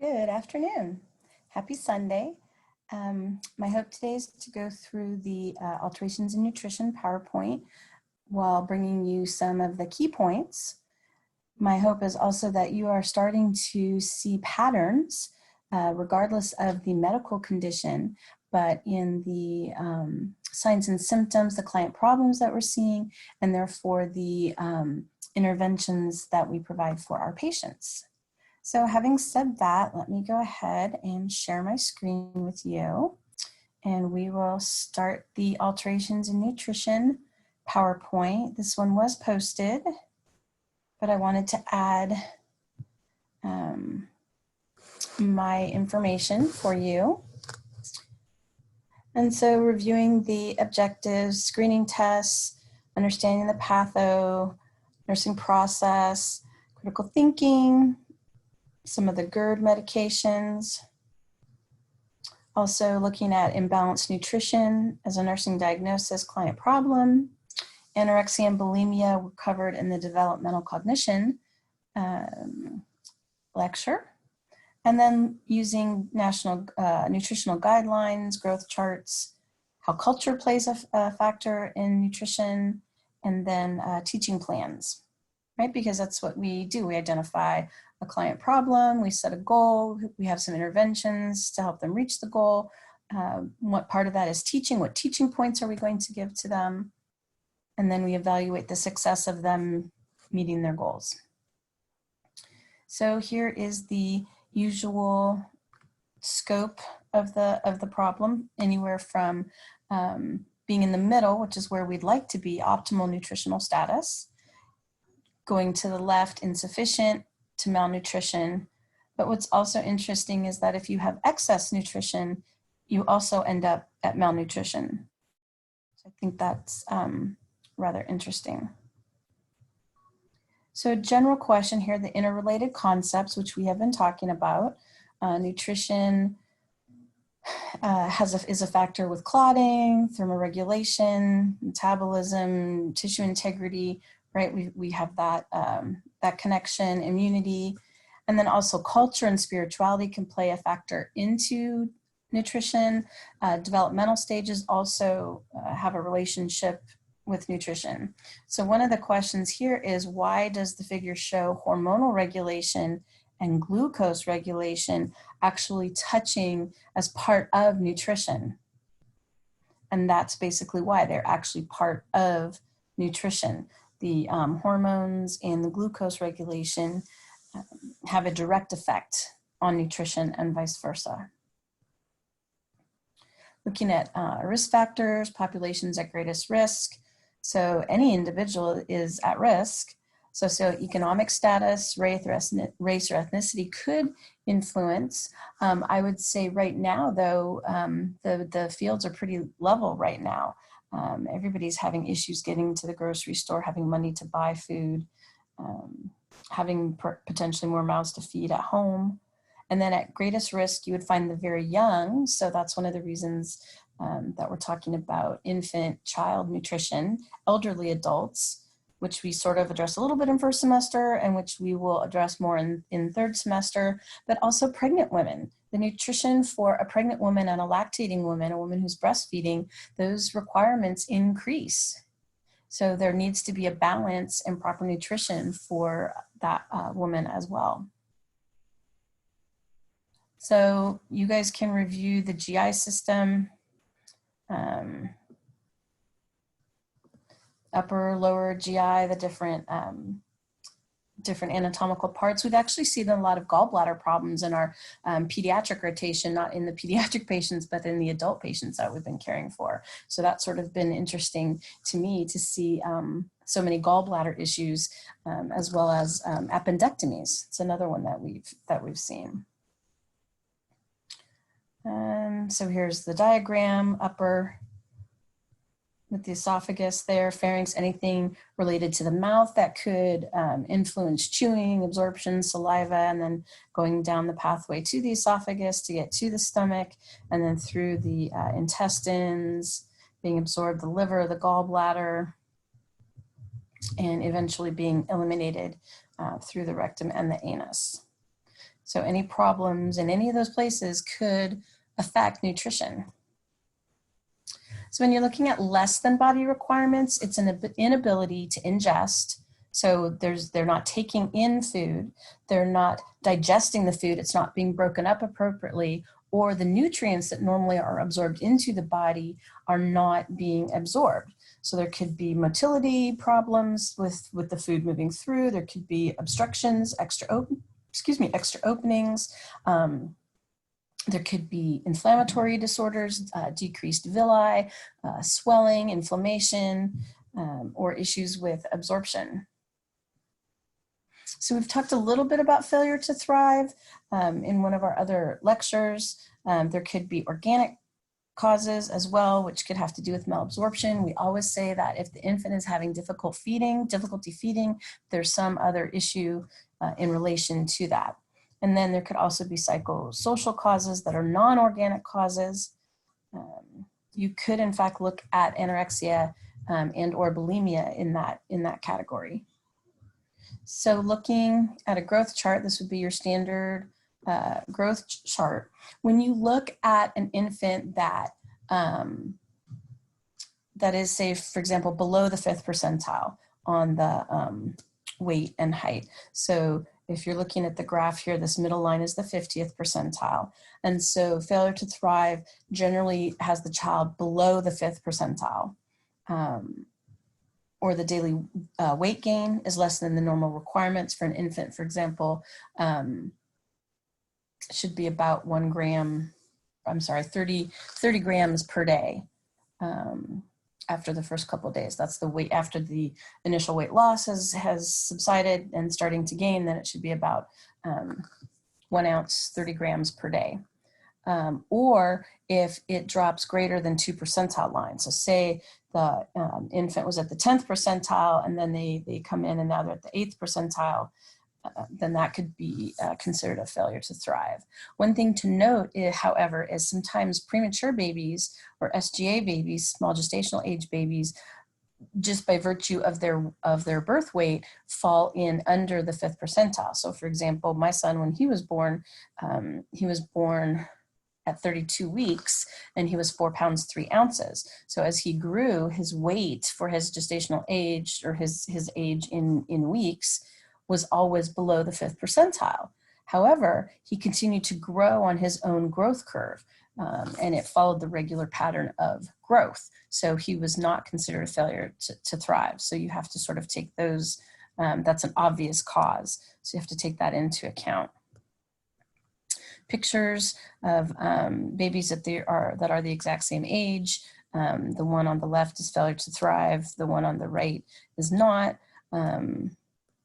Good afternoon. Happy Sunday. My hope today is to go through the Alterations in Nutrition PowerPoint while bringing you some of the key points. My hope is also that you are starting to see patterns regardless of the medical condition, but in the signs and symptoms, the client problems that we're seeing, and therefore the interventions that we provide for our patients. So having said that, let me go ahead and share my screen with you, and we will start the Alterations in Nutrition PowerPoint. This one was posted, but I wanted to add my information for you. And so reviewing the objectives, screening tests, understanding the patho, nursing process, critical thinking, some of the GERD medications, also looking at imbalanced nutrition as a nursing diagnosis client problem. Anorexia and bulimia were covered in the developmental cognition lecture. And then using national nutritional guidelines, growth charts, how culture plays a factor in nutrition, and then teaching plans, right? Because that's what we do. We identify a client problem, we set a goal, we have some interventions to help them reach the goal. What part of that is teaching? What teaching points are we going to give to them? And then we evaluate the success of them meeting their goals. So here is the usual scope of the problem, anywhere from being in the middle, which is where we'd like to be, optimal nutritional status, going to the left, insufficient, to malnutrition. But what's also interesting is that if you have excess nutrition, you also end up at malnutrition. So I think that's rather interesting. So a general question here, the interrelated concepts, which we have been talking about. Nutrition is a factor with clotting, thermoregulation, metabolism, tissue integrity, right? We have that, that connection, immunity, and then also culture and spirituality can play a factor into nutrition. Developmental stages also have a relationship with nutrition. So one of the questions here is, why does the figure show hormonal regulation and glucose regulation actually touching as part of nutrition? And that's basically why they're actually part of nutrition. The hormones and the glucose regulation have a direct effect on nutrition and vice versa. Looking at risk factors, populations at greatest risk. So any individual is at risk. Socioeconomic status, race or ethnicity could influence. I would say right now, though, the fields are pretty level right now. Everybody's having issues getting to the grocery store, having money to buy food, having potentially more mouths to feed at home. And then at greatest risk, you would find the very young. So that's one of the reasons that we're talking about infant, child nutrition, elderly adults, which we sort of address a little bit in first semester and which we will address more in third semester, but also pregnant women. The nutrition for a pregnant woman and a lactating woman, a woman who's breastfeeding, those requirements increase. So there needs to be a balance and proper nutrition for that woman as well. So you guys can review the GI system, upper, lower GI, the different anatomical parts. We've actually seen a lot of gallbladder problems in our pediatric rotation, not in the pediatric patients, but in the adult patients that we've been caring for. So that's sort of been interesting to me to see so many gallbladder issues, as well as appendectomies. It's another one that we've seen. So here's the diagram, upper with the esophagus there, pharynx, anything related to the mouth that could influence chewing, absorption, saliva, and then going down the pathway to the esophagus to get to the stomach, and then through the intestines, being absorbed, the liver, the gallbladder, and eventually being eliminated through the rectum and the anus. So any problems in any of those places could affect nutrition. So when you're looking at less than body requirements, it's an inability to ingest. So they're not taking in food, they're not digesting the food, it's not being broken up appropriately, or the nutrients that normally are absorbed into the body are not being absorbed. So there could be motility problems with the food moving through, there could be obstructions, extra openings, there could be inflammatory disorders, decreased villi, swelling, inflammation, or issues with absorption. So we've talked a little bit about failure to thrive in one of our other lectures. There could be organic causes as well, which could have to do with malabsorption. We always say that if the infant is having difficulty feeding, there's some other issue in relation to that. And then there could also be psychosocial causes that are non-organic causes. You could in fact look at anorexia and or bulimia in that category. So looking at a growth chart, this would be your standard growth chart. When you look at an infant that is, say, for example, below the 5th percentile on the weight and height. So if you're looking at the graph here, this middle line is the 50th percentile. And so failure to thrive generally has the child below the 5th percentile. Or the daily weight gain is less than the normal requirements for an infant, for example, should be about 30 grams per day after the first couple of days. That's the weight after the initial weight loss has subsided and starting to gain, then it should be about 1 ounce, 30 grams per day. Or if it drops greater than 2 percentile lines. So say the infant was at the 10th percentile and then they come in and now they're at the 8th percentile, then that could be considered a failure to thrive. One thing to note, however, is sometimes premature babies or SGA babies, small gestational age babies, just by virtue of their birth weight, fall in under the 5th percentile. So for example, my son, when he was born at 32 weeks and he was 4 pounds 3 ounces. So as he grew, his weight for his gestational age or his age in weeks was always below the 5th percentile. However, he continued to grow on his own growth curve and it followed the regular pattern of growth. So he was not considered a failure to thrive. So you have to sort of take those, that's an obvious cause. So you have to take that into account. Pictures of babies that are the exact same age. The one on the left is failure to thrive. The one on the right is not.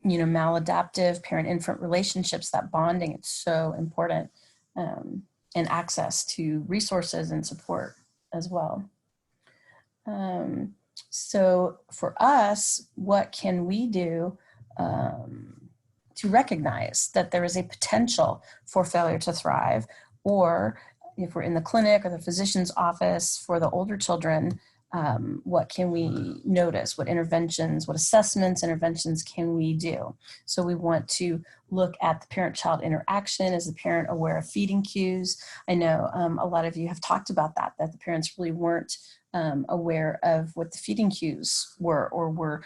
Maladaptive parent-infant relationships, that bonding, it's so important, and access to resources and support as well. So for us, what can we do to recognize that there is a potential for failure to thrive, or if we're in the clinic or the physician's office for the older children, what can we notice? What interventions, what assessments, interventions can we do? So we want to look at the parent-child interaction. Is the parent aware of feeding cues? I know a lot of you have talked about that the parents really weren't aware of what the feeding cues were, or were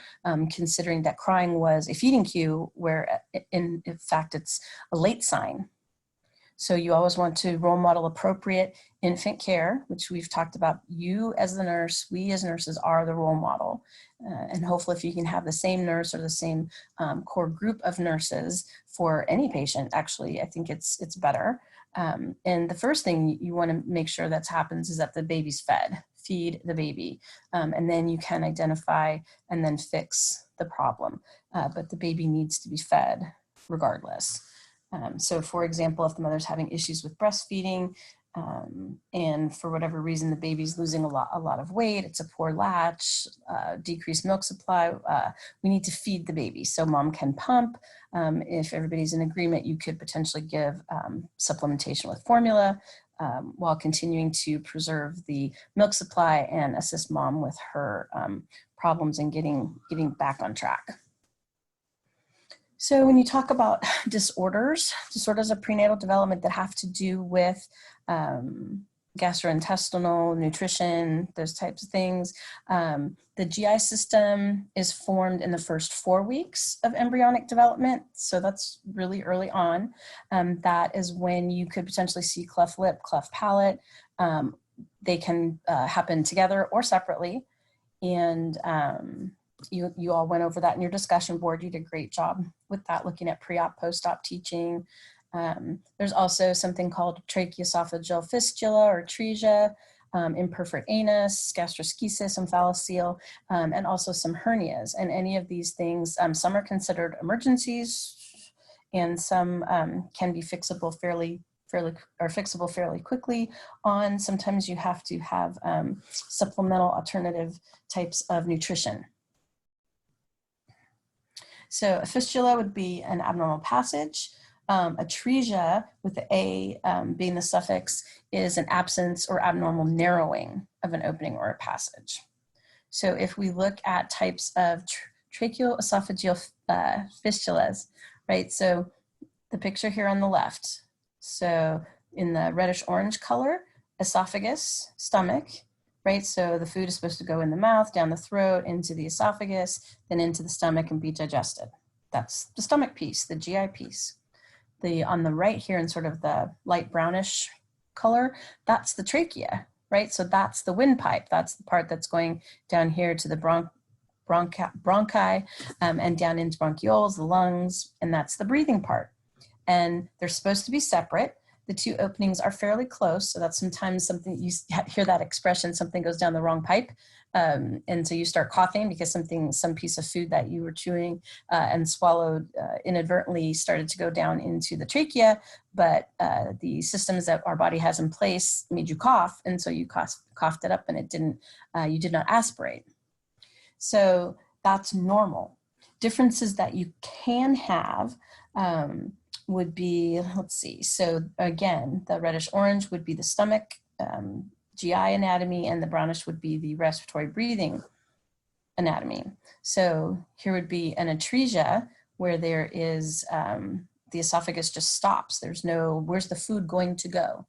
considering that crying was a feeding cue, where in fact it's a late sign. So you always want to role model appropriate infant care, which we've talked about. You as the nurse, we as nurses are the role model. And hopefully if you can have the same nurse or the same core group of nurses for any patient, actually, I think it's better. And the first thing you want to make sure that happens is that the baby's fed. Feed the baby. And then you can identify and then fix the problem. But the baby needs to be fed regardless. So for example, if the mother's having issues with breastfeeding and for whatever reason the baby's losing a lot of weight, it's a poor latch, decreased milk supply, we need to feed the baby so mom can pump. If everybody's in agreement, you could potentially give supplementation with formula while continuing to preserve the milk supply and assist mom with her problems and getting back on track. So when you talk about disorders of prenatal development that have to do with gastrointestinal, nutrition, those types of things, the GI system is formed in the first 4 weeks of embryonic development. So that's really early on. That is when you could potentially see cleft lip, cleft palate. They can happen together or separately. And you all went over that in your discussion board. You did a great job with that, looking at pre-op, post-op teaching. There's also something called tracheoesophageal fistula or ATRESIA, imperforate anus, gastroschisis, OMPHALOCELE, and also some hernias. And any of these things, some are considered emergencies, and some can be fixable fairly quickly on. Sometimes you have to have supplemental alternative types of nutrition. So a fistula would be an abnormal passage. ATRESIA, with the A being the suffix, is an absence or abnormal narrowing of an opening or a passage. So if we look at types of tracheoesophageal fistulas, right? So the picture here on the left. So in the reddish orange color, esophagus, stomach, right? So the food is supposed to go in the mouth, down the throat, into the esophagus, then into the stomach and be digested. That's the stomach piece, the GI piece. On the right here in sort of the light brownish color, that's the trachea, right? So that's the windpipe. That's the part that's going down here to the bronchi and down into bronchioles, the lungs, and that's the breathing part. And they're supposed to be separate. The two openings are fairly close, so that's sometimes something, you hear that expression, something goes down the wrong pipe. And so you start coughing because some piece of food that you were chewing and swallowed inadvertently started to go down into the trachea, but the systems that our body has in place made you cough, and so you coughed it up and it didn't, you did not aspirate. So that's normal. Differences that you can have would be, let's see, so again, the reddish orange would be the stomach, GI anatomy, and the brownish would be the respiratory breathing anatomy. So here would be an ATRESIA where there is, the esophagus just stops. There's no, where's the food going to go?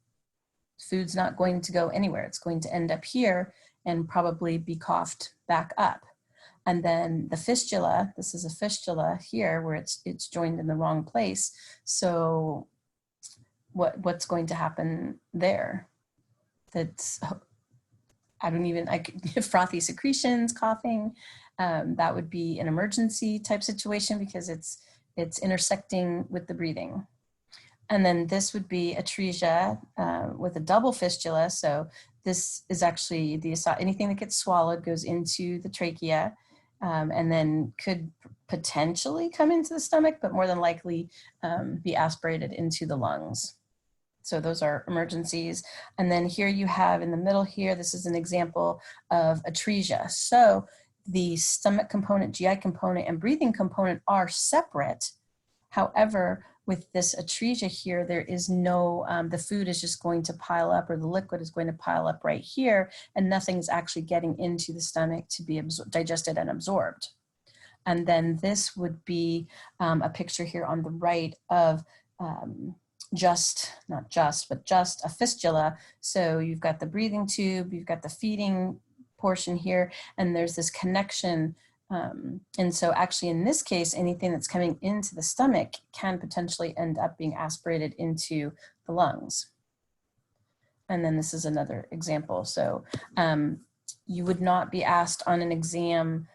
Food's not going to go anywhere. It's going to end up here and probably be coughed back up. And then the fistula, this is a fistula here where it's joined in the wrong place. So what's going to happen there? That's, frothy secretions, coughing, that would be an emergency type situation because it's intersecting with the breathing. And then this would be ATRESIA with a double fistula. So this is actually anything that gets swallowed goes into the trachea. And then could potentially come into the stomach, but more than likely be aspirated into the lungs. So those are emergencies. And then here you have in the middle here, this is an example of ATRESIA. So the stomach component, GI component, and breathing component are separate. However, with this ATRESIA here, there is no, the food is just going to pile up, or the liquid is going to pile up right here, and nothing's actually getting into the stomach to be digested and absorbed. And then this would be a picture here on the right of just a fistula. So you've got the breathing tube, you've got the feeding portion here, and there's this connection. And so actually in this case, anything that's coming into the stomach can potentially end up being aspirated into the lungs. And then this is another example. So you would not be asked on an exam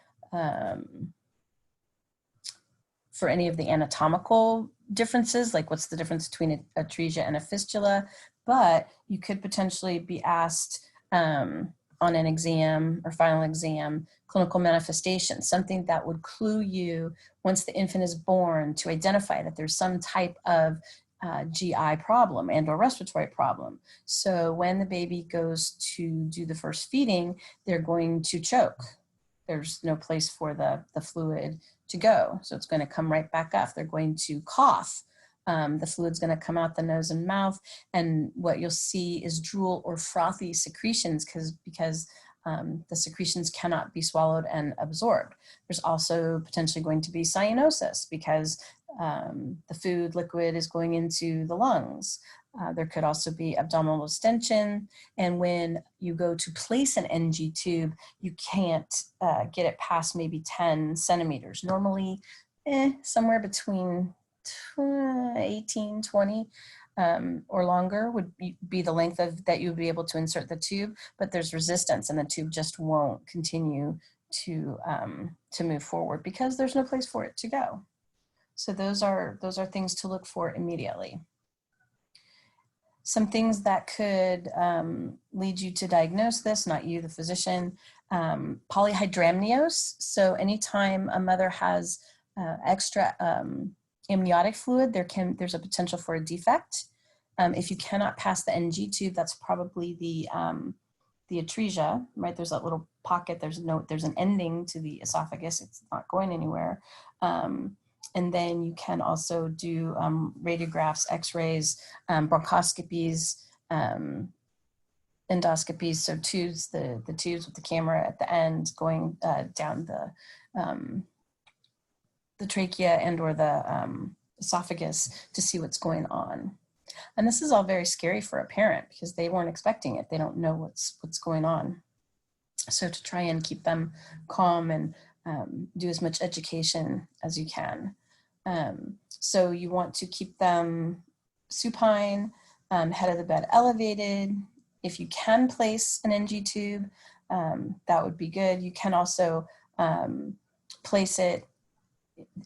for any of the anatomical differences, like what's the difference between a ATRESIA and a fistula, but you could potentially be asked on an exam or final exam, clinical manifestation, something that would clue you once the infant is born to identify that there's some type of GI problem and or respiratory problem. So when the baby goes to do the first feeding, they're going to choke. There's no place for the fluid to go. So it's going to come right back up. They're going to cough. The fluid's going to come out the nose and mouth, and what you'll see is drool or frothy secretions because the secretions cannot be swallowed and absorbed. There's also potentially going to be cyanosis because the food liquid is going into the lungs. There could also be abdominal distension. And when you go to place an NG tube, you can't get it past maybe 10 centimeters. Normally, somewhere between 18, 20 or longer would be the length of that you would be able to insert the tube, but there's resistance and the tube just won't continue to move forward because there's no place for it to go. So those are things to look for immediately. Some things that could lead you to diagnose this, not you, the physician, polyhydramnios. So anytime a mother has extra amniotic fluid, there's a potential for a defect. If you cannot pass the NG tube, that's probably the ATRESIA, right? There's that little pocket, there's an ending to the esophagus, it's not going anywhere. And then you can also do radiographs, x-rays, bronchoscopies, endoscopies, so tubes, the tubes with the camera at the end going down the trachea and or the esophagus to see what's going on. And this is all very scary for a parent because they weren't expecting it. They don't know what's going on. So to try and keep them calm and do as much education as you can. So you want to keep them supine, head of the bed elevated. If you can place an NG tube, that would be good. You can also place it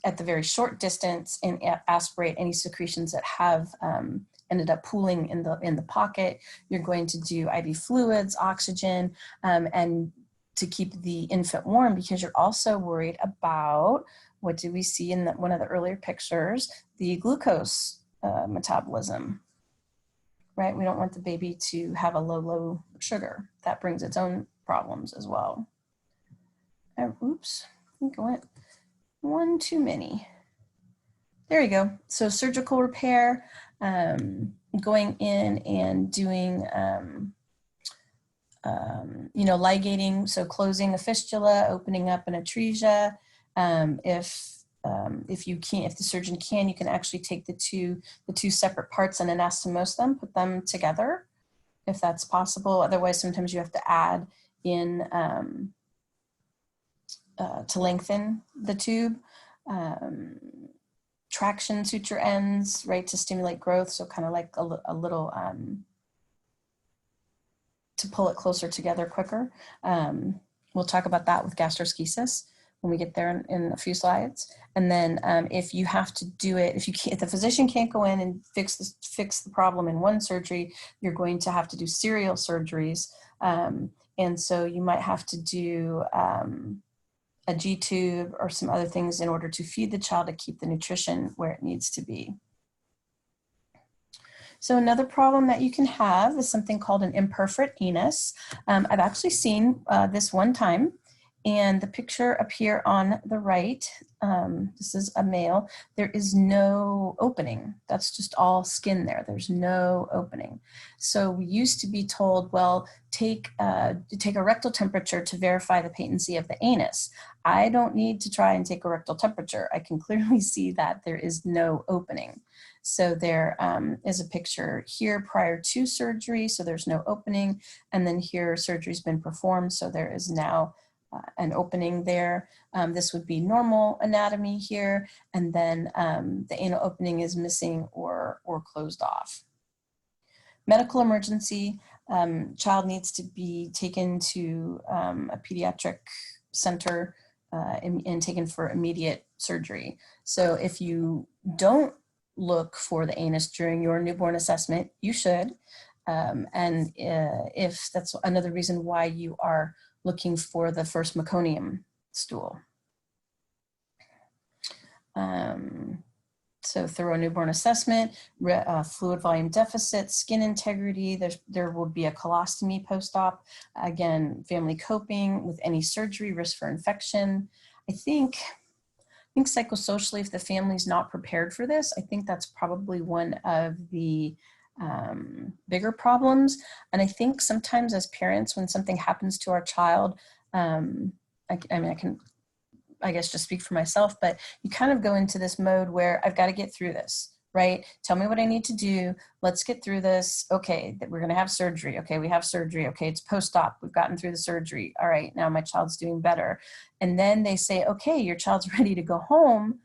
at the very short distance and aspirate any secretions that have ended up pooling in the pocket. You're going to do IV fluids, oxygen, and to keep the infant warm because you're also worried about, what did we see in one of the earlier pictures, the glucose metabolism, right? We don't want the baby to have a low sugar. That brings its own problems as well. Oops, I think I went one too many. There you go. So surgical repair, going in and doing, ligating, so closing a fistula, opening up an ATRESIA. If the surgeon can, you can actually take the two separate parts and anastomose them, put them together, if that's possible. Otherwise, sometimes you have to add in to lengthen the tube. Traction suture ends, right, to stimulate growth. So kind of like a little, to pull it closer together quicker. We'll talk about that with gastroschisis when we get there in a few slides. And then if you have to do it, if the physician can't go in and fix the problem in one surgery, you're going to have to do serial surgeries. And so you might have to do a G-tube or some other things in order to feed the child to keep the nutrition where it needs to be. So another problem that you can have is something called an imperforate anus. I've actually seen this one time, and the picture up here on the right, this is a male, there is no opening. That's just all skin there. There's no opening. So we used to be told, well, take a rectal temperature to verify the patency of the anus. I don't need to try and take a rectal temperature. I can clearly see that there is no opening. So there is a picture here prior to surgery, so there's no opening. And then here surgery's been performed, so there is now an opening there. This would be normal anatomy here, and then the anal opening is missing or closed off. Medical emergency, child needs to be taken to a pediatric center and taken for immediate surgery. So if you don't look for the anus during your newborn assessment, you should. And if that's another reason why you are looking for the first meconium stool. So thorough newborn assessment, fluid volume deficit, skin integrity, there will be a colostomy post-op. Again, family coping with any surgery, risk for infection. I think psychosocially, if the family's not prepared for this, I think that's probably one of the bigger problems. And I think sometimes as parents, when something happens to our child, I can I guess just speak for myself, but you kind of go into this mode where I've got to get through this, right? Tell me what I need to do. Let's get through this. Okay, we're going to have surgery. Okay, we have surgery. Okay, it's post-op. We've gotten through the surgery. All right, now my child's doing better. And then they say, okay, your child's ready to go home.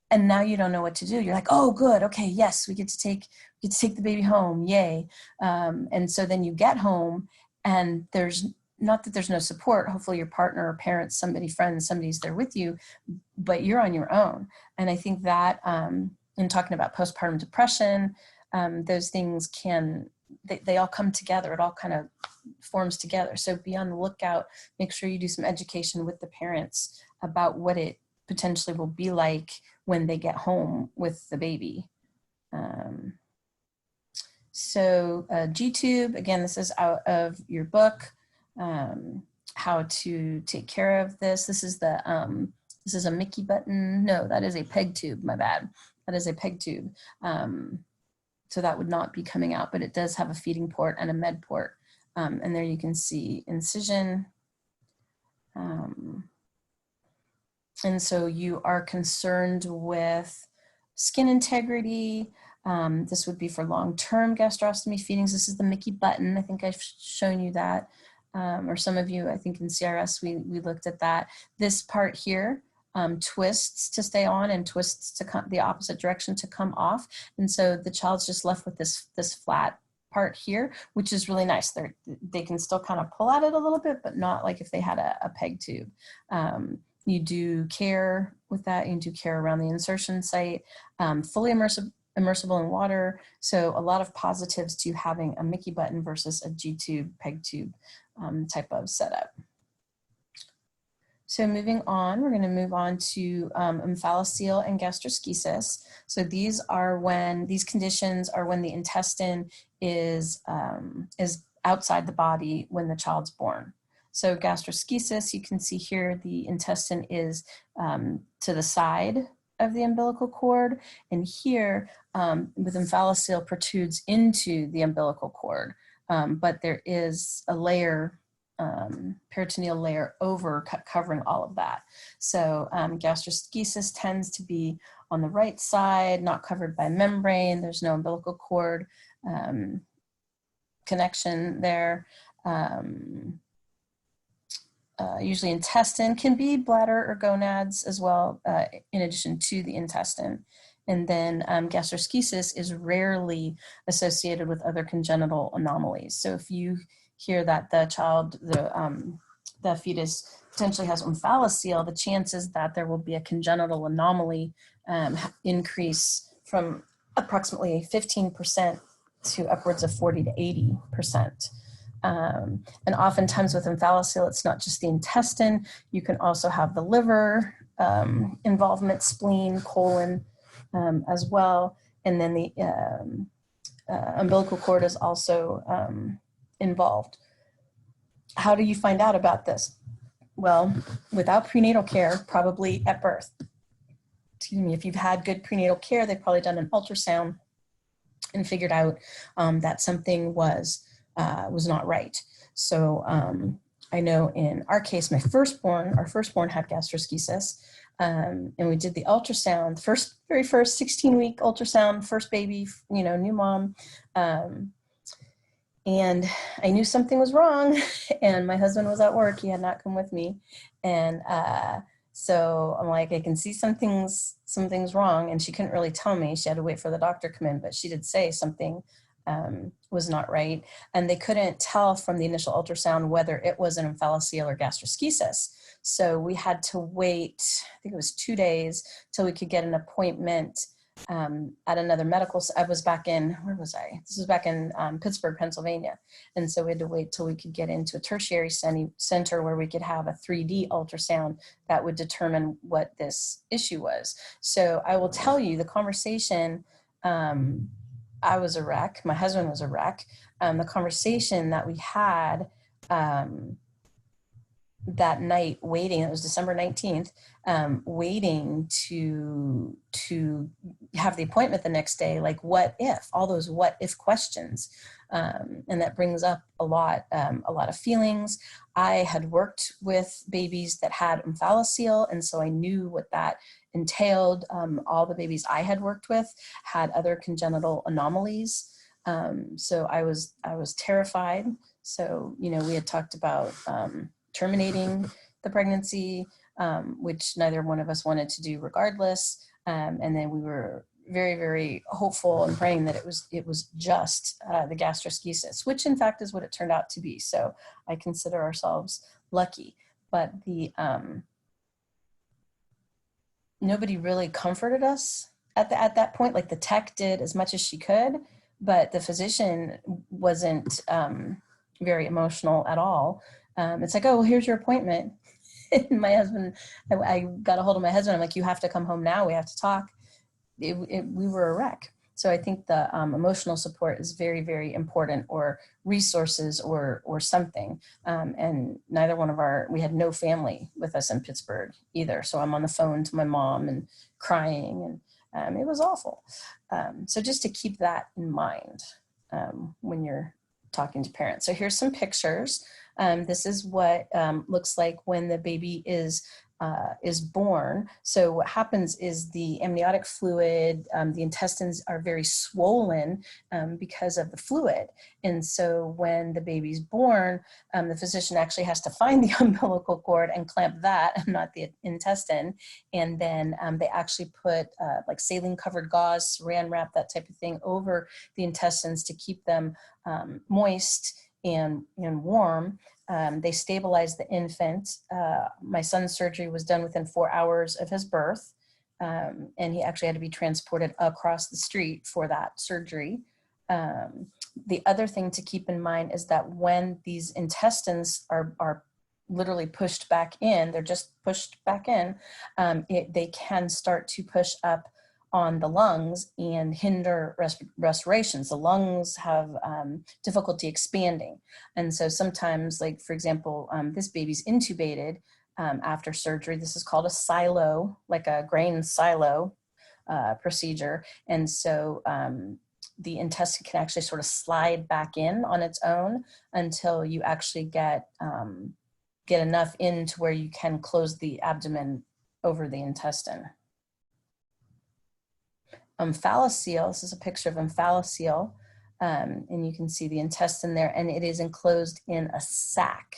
And now you don't know what to do. You're like, oh, good. Okay, yes, we get to take the baby home. Yay. And so then you get home and there's not that there's no support. Hopefully your partner or parents, somebody, friends, somebody's there with you, but you're on your own. And I think that in talking about postpartum depression, those things they all come together. It all kind of forms together. So be on the lookout. Make sure you do some education with the parents about what it potentially will be like when they get home with the baby. So G-tube, again, this is out of your book, how to take care of this. This is a Mickey button. No, that is a peg tube, my bad. That is a peg tube. So that would not be coming out, but it does have a feeding port and a med port. And there you can see incision. And so you are concerned with skin integrity. This would be for long-term gastrostomy feedings. This is the Mickey button. I think I've shown you that. Or some of you, I think in CRS, we looked at that. This part here twists to stay on and twists to come the opposite direction to come off. And so the child's just left with this flat part here, which is really nice. They can still kind of pull at it a little bit, but not like if they had a peg tube. You do care with that. You do care around the insertion site, fully immersible in water. So a lot of positives to having a Mickey button versus a G-tube, peg tube type of setup. So moving on, we're going to move on to OMPHALOCELE and gastroschisis. So these conditions are when the intestine is outside the body when the child's born. So gastroschisis, you can see here, the intestine is to the side of the umbilical cord, and here with OMPHALOCELE protrudes into the umbilical cord, but there is a layer, peritoneal layer covering all of that. So gastroschisis tends to be on the right side, not covered by membrane. There's no umbilical cord connection there. Usually intestine, can be bladder or gonads as well, in addition to the intestine. And then gastroschisis is rarely associated with other congenital anomalies. So if you hear that the child, the fetus potentially has OMPHALOCELE, the chances that there will be a congenital anomaly increase from approximately 15% to upwards of 40 to 80%. And oftentimes with OMPHALOCELE, it's not just the intestine. You can also have the liver involvement, spleen, colon as well. And then the umbilical cord is also involved. How do you find out about this? Well, without prenatal care, probably at birth. Excuse me, if you've had good prenatal care, they've probably done an ultrasound and figured out that something was not right. So I know in our case, our firstborn had gastroschisis, and we did the ultrasound, very first 16-week ultrasound, first baby, new mom. And I knew something was wrong, and my husband was at work. He had not come with me. And so I'm like, I can see something's wrong. And she couldn't really tell me. She had to wait for the doctor to come in, but she did say something was not right. And they couldn't tell from the initial ultrasound whether it was an OMPHALOCELE or gastroschisis. So we had to wait, I think it was 2 days, till we could get an appointment at another medical. I was back in, where was I? This was back in Pittsburgh, Pennsylvania. And so we had to wait till we could get into a tertiary center where we could have a 3D ultrasound that would determine what this issue was. So I will tell you the conversation, I was a wreck. My husband was a wreck. The conversation that we had that night waiting, it was December 19th, waiting to have the appointment the next day, like what if, all those what if questions. And that brings up a lot of feelings. I had worked with babies that had OMPHALOCELE, and so I knew what that entailed. All the babies I had worked with had other congenital anomalies. So I was terrified. So, you know, we had talked about terminating the pregnancy, which neither one of us wanted to do regardless. And then we were very, very hopeful and praying that it was just the gastroschisis, which in fact is what it turned out to be. So I consider ourselves lucky, but nobody really comforted us at that point. Like the tech did as much as she could, but the physician wasn't very emotional at all. It's like, oh, well, here's your appointment. And my husband, I got a hold of my husband. I'm like, you have to come home now. We have to talk. We were a wreck. So I think the emotional support is very, very important, or resources or something. And neither one of we had no family with us in Pittsburgh either. So I'm on the phone to my mom and crying, and it was awful. So just to keep that in mind when you're talking to parents. So here's some pictures. This is what looks like when the baby is born. So what happens is the amniotic fluid, the intestines are very swollen because of the fluid. And so when the baby's born, the physician actually has to find the umbilical cord and clamp that, not the intestine. And then they actually put like saline covered gauze, saran wrap, that type of thing over the intestines to keep them moist and warm. They stabilized the infant. My son's surgery was done within 4 hours of his birth, and he actually had to be transported across the street for that surgery. The other thing to keep in mind is that when these intestines are literally pushed back in, they're just pushed back in, they can start to push up on the lungs and hinder respirations. The lungs have difficulty expanding. And so sometimes, like for example, this baby's intubated after surgery. This is called a silo, like a grain silo procedure. And so the intestine can actually sort of slide back in on its own until you actually get enough in to where you can close the abdomen over the intestine. OMPHALOCELE, this is a picture of OMPHALOCELE, and you can see the intestine there, and it is enclosed in a sac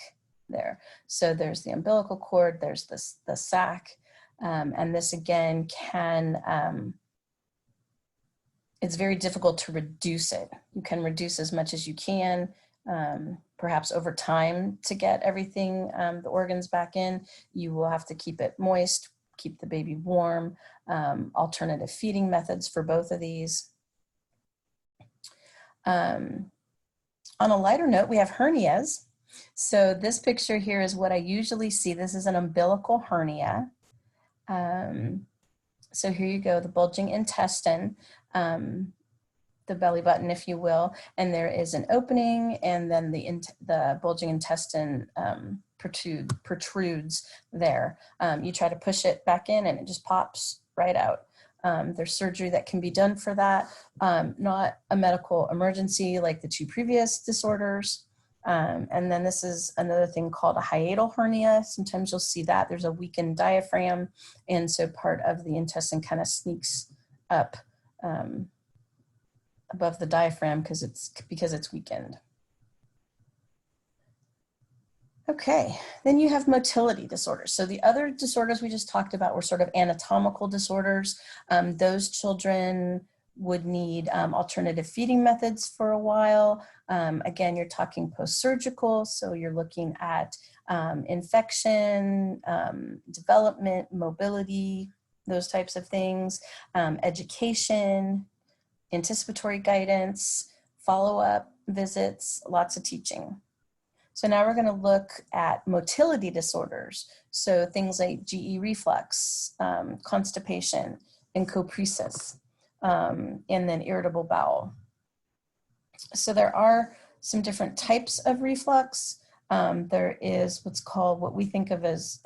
there. So there's the umbilical cord, there's the sac, and this again can, it's very difficult to reduce it. You can reduce as much as you can, perhaps over time to get everything, the organs back in. You will have to keep it moist, keep the baby warm, alternative feeding methods for both of these. On a lighter note, we have hernias. So this picture here is what I usually see. This is an umbilical hernia. So here you go, the bulging intestine, the belly button, if you will, and there is an opening, and then the bulging intestine protrudes there. You try to push it back in and it just pops right out. There's surgery that can be done for that. Not a medical emergency like the 2 previous disorders. And then this is another thing called a hiatal hernia. Sometimes you'll see that there's a weakened diaphragm, and so part of the intestine kind of sneaks up above the diaphragm because it's weakened. Okay, then you have motility disorders. So the other disorders we just talked about were sort of anatomical disorders. Those children would need alternative feeding methods for a while. Again, you're talking post-surgical, so you're looking at infection, development, mobility, those types of things, education, anticipatory guidance, follow-up visits, lots of teaching. So now we're going to look at motility disorders. So things like GE reflux, constipation, and copresis, and then irritable bowel. So there are some different types of reflux. There is what's called, what we think of as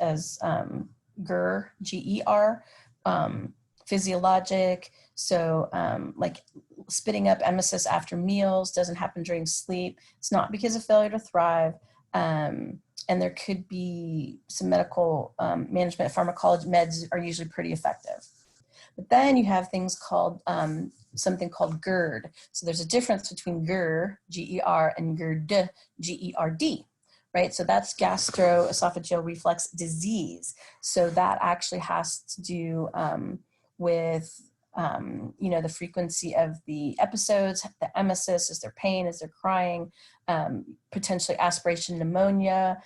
GER, G-E-R, physiologic. So like spitting up emesis after meals doesn't happen during sleep. It's not because of failure to thrive. And there could be some medical management. Pharmacology meds are usually pretty effective. But then you have things called, something called GERD. So there's a difference between GER, G-E-R, and GERD, G-E-R-D, right? So that's gastroesophageal reflux disease. So that actually has to do with, you know, the frequency of the episodes, the emesis, is there pain, is there crying, potentially aspiration pneumonia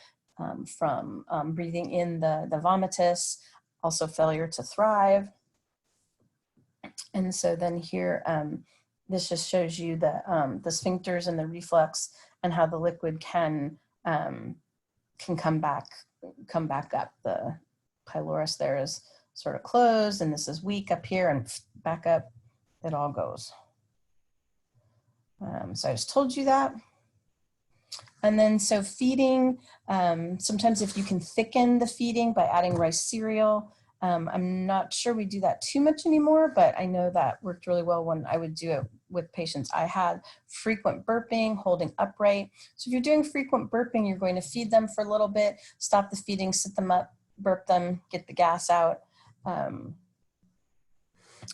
from breathing in the vomitus, also failure to thrive. And so then here, this just shows you the sphincters and the reflux and how the liquid can come back up. The pylorus there is sort of closed, and this is weak up here, and back up, it all goes. So I just told you that. And then so feeding, sometimes if you can thicken the feeding by adding rice cereal, I'm not sure we do that too much anymore, but I know that worked really well when I would do it with patients. I had frequent burping, holding upright. So if you're doing frequent burping, you're going to feed them for a little bit, stop the feeding, sit them up, burp them, get the gas out. And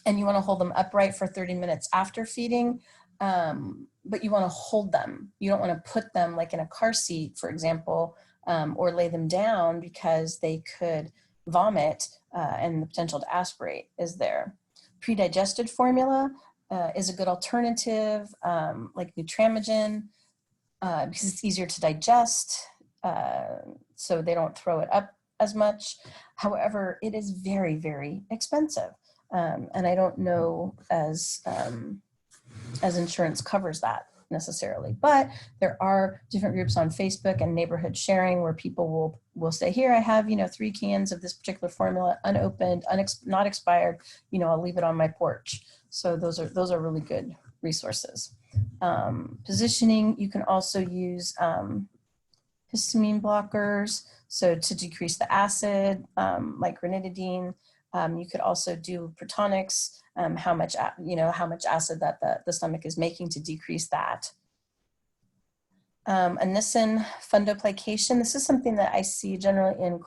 you want to hold them upright for 30 minutes after feeding, but you want to hold them. You don't want to put them like in a car seat, for example, or lay them down because they could vomit and the potential to aspirate is there. Pre-digested formula is a good alternative, like Nutramigen, because it's easier to digest, so they don't throw it up as much. However, it is very, very expensive. And I don't know as insurance covers that necessarily, but there are different groups on Facebook and neighborhood sharing where people will say, here, I have, 3 cans of this particular formula, unopened, not expired, I'll leave it on my porch. So those are really good resources. Positioning, you can also use histamine blockers. So to decrease the acid, like ranitidine. You could also do protonics, how much acid that the stomach is making to decrease that. A NISSEN fundoplication. This is something that I see generally in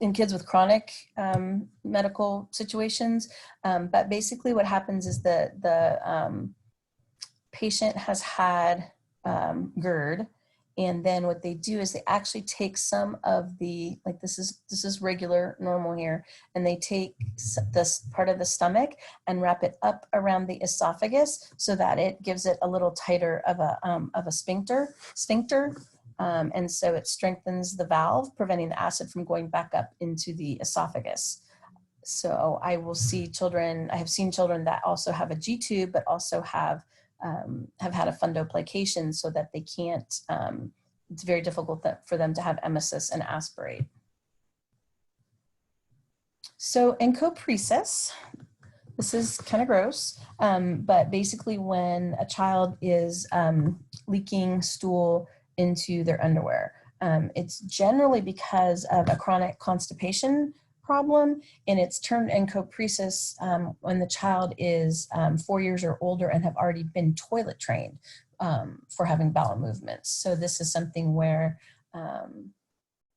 in kids with chronic medical situations. But basically what happens is the patient has had GERD. And then what they do is they actually take some of the, like this is regular, normal here, and they take this part of the stomach and wrap it up around the esophagus so that it gives it a little tighter of a sphincter. And so it strengthens the valve, preventing the acid from going back up into the esophagus. So I have seen children that also have a G-tube, but also have had a fundoplication so that they can't, it's very difficult for them to have emesis and aspirate. So encopresis, this is kind of gross, but basically when a child is leaking stool into their underwear, it's generally because of a chronic constipation problem, and it's turned encopresis when the child is 4 years or older and have already been toilet trained for having bowel movements. So this is something where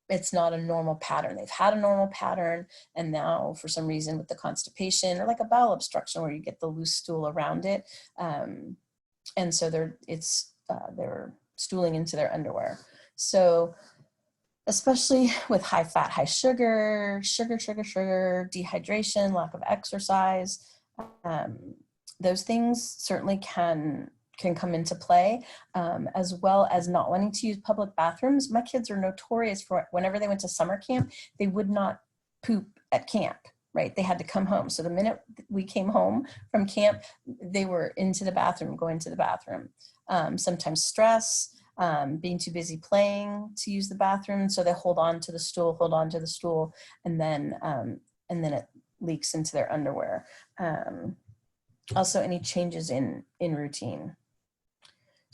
it's not a normal pattern. They've had a normal pattern, and now for some reason with the constipation or like a bowel obstruction where you get the loose stool around it, and so they're stooling into their underwear. So especially with high fat, high sugar, dehydration, lack of exercise, those things certainly can come into play, as well as not wanting to use public bathrooms. My kids are notorious for whenever they went to summer camp, they would not poop at camp, right? They had to come home. So the minute we came home from camp, they were into the bathroom, going to the bathroom. Sometimes stress, being too busy playing to use the bathroom, so they hold on to the stool, and then it leaks into their underwear. Also, any changes in routine.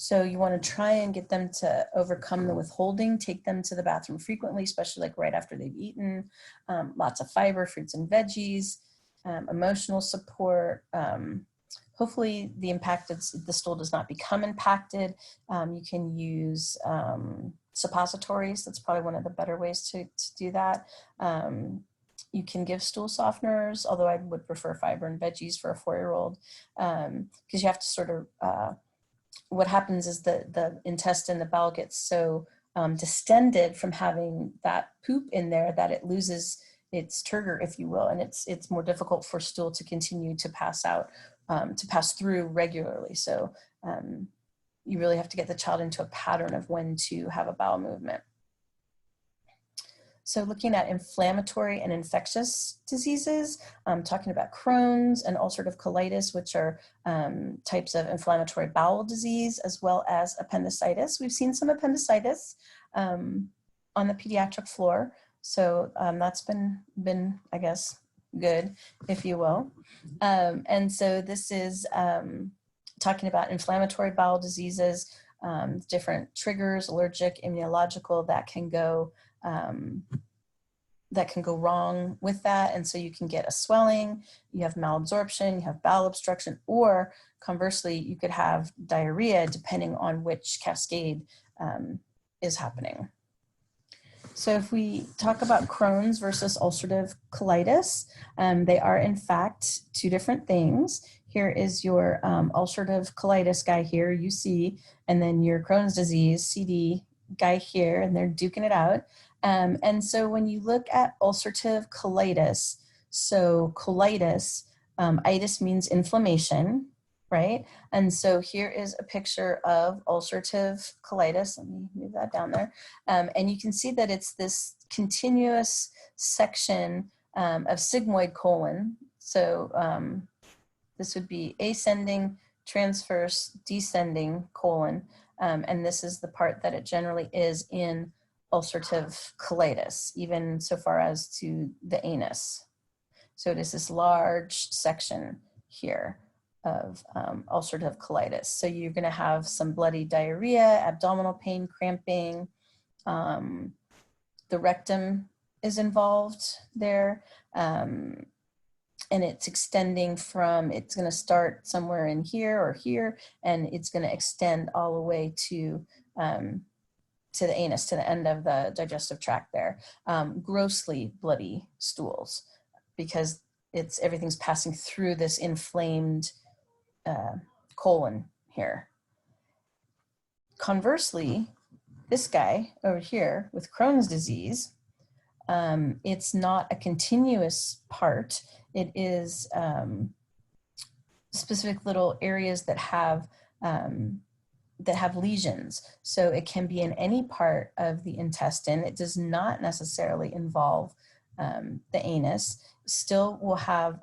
So you want to try and get them to overcome the withholding, take them to the bathroom frequently, especially like right after they've eaten, lots of fiber, fruits and veggies, emotional support. Hopefully the stool does not become impacted. You can use suppositories. That's probably one of the better ways to do that. You can give stool softeners, although I would prefer fiber and veggies for a 4-year-old, because you have to sort of, what happens is the intestine, the bowel gets so distended from having that poop in there that it loses its turgor, if you will, and it's more difficult for stool to continue to pass out, to pass through regularly. So you really have to get the child into a pattern of when to have a bowel movement. So looking at inflammatory and infectious diseases, talking about Crohn's and ulcerative colitis, which are types of inflammatory bowel disease, as well as appendicitis. We've seen some appendicitis on the pediatric floor. So that's been, I guess, good, if you will. And so this is talking about inflammatory bowel diseases, different triggers, allergic, immunological, that can go wrong with that. And so you can get a swelling, you have malabsorption, you have bowel obstruction, or conversely, you could have diarrhea depending on which cascade is happening. So if we talk about Crohn's versus ulcerative colitis, they are in fact two different things. Here is your ulcerative colitis guy here, UC, and then your Crohn's disease, CD guy here, and they're duking it out. And so when you look at ulcerative colitis, so colitis, itis means inflammation, right? And so here is a picture of ulcerative colitis. Let me move that down there. And you can see that it's this continuous section of sigmoid colon. So this would be ascending, transverse, descending colon. And this is the part that it generally is in ulcerative colitis, even so far as to the anus. So it is this large section here of ulcerative colitis. So you're going to have some bloody diarrhea, abdominal pain, cramping. The rectum is involved there. And it's extending from, it's going to start somewhere in here or here, and it's going to extend all the way to the anus, to the end of the digestive tract there. Grossly bloody stools, because everything's passing through this inflamed colon here. Conversely, this guy over here with Crohn's disease, it's not a continuous part. It is specific little areas that have lesions. So it can be in any part of the intestine. It does not necessarily involve the anus. Still will have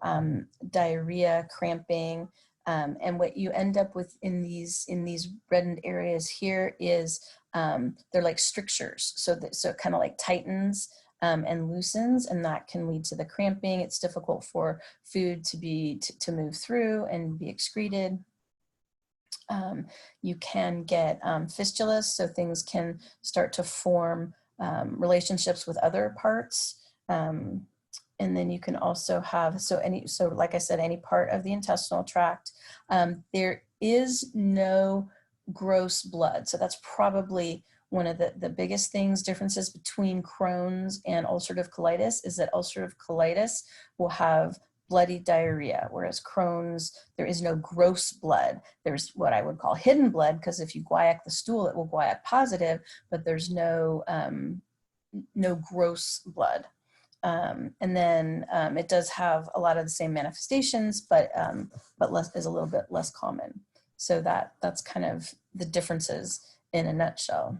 diarrhea, cramping, and what you end up with in these reddened areas here is they're like strictures. So it kind of like tightens and loosens, and that can lead to the cramping. It's difficult for food to move through and be excreted. You can get fistulas, so things can start to form relationships with other parts. And then you can also have, so like I said, any part of the intestinal tract. There is no gross blood. So that's probably one of the biggest differences between Crohn's and ulcerative colitis, is that ulcerative colitis will have bloody diarrhea, whereas Crohn's, there is no gross blood. There's what I would call hidden blood, because if you guaiac the stool, it will guaiac positive, but there's no gross blood. And then it does have a lot of the same manifestations, but is a little bit less common. So that's kind of the differences in a nutshell.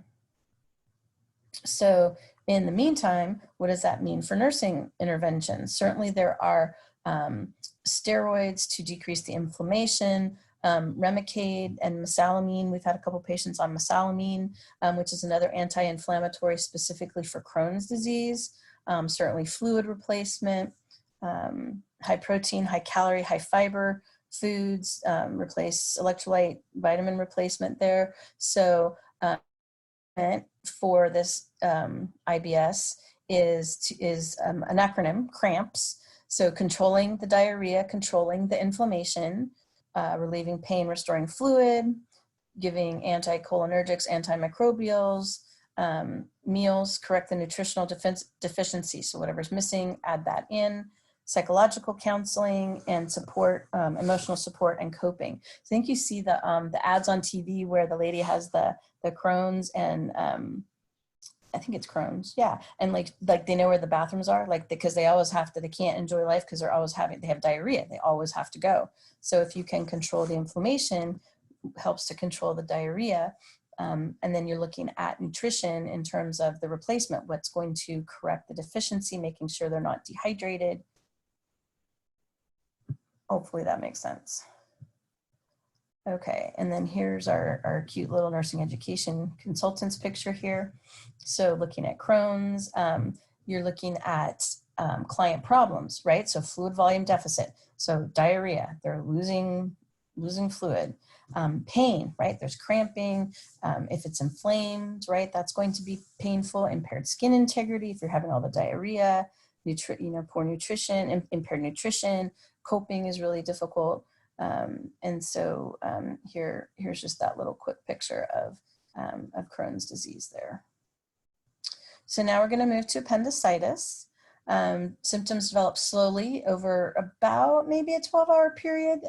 So in the meantime, what does that mean for nursing interventions? Certainly there are steroids to decrease the inflammation, Remicade and mesalamine. We've had a couple patients on mesalamine, which is another anti-inflammatory specifically for Crohn's disease. Certainly fluid replacement, high protein, high calorie, high fiber foods, replace electrolyte, vitamin replacement there. So for this IBS is an acronym, CRAMPS. So controlling the diarrhea, controlling the inflammation, relieving pain, restoring fluid, giving anticholinergics, antimicrobials, meals, correct the nutritional deficiency. So whatever's missing, add that in. Psychological counseling and support, emotional support and coping. So I think you see the ads on TV where the lady has the Crohn's and I think it's Crohn's, yeah. And like they know where the bathrooms are, like because they always have to, they can't enjoy life because they're always they have diarrhea. They always have to go. So if you can control the inflammation, helps to control the diarrhea. And then you're looking at nutrition in terms of the replacement, what's going to correct the deficiency, making sure they're not dehydrated. Hopefully that makes sense. Okay, and then here's our cute little nursing education consultants picture here. So looking at Crohn's, you're looking at client problems, right? So fluid volume deficit, so diarrhea, they're losing fluid. Pain, right? There's cramping. If it's inflamed, right? That's going to be painful. Impaired skin integrity, if you're having all the diarrhea, poor nutrition, impaired nutrition, coping is really difficult. And so here's just that little quick picture of Crohn's disease there. So now we're going to move to appendicitis. Symptoms develop slowly over about maybe a 12-hour period.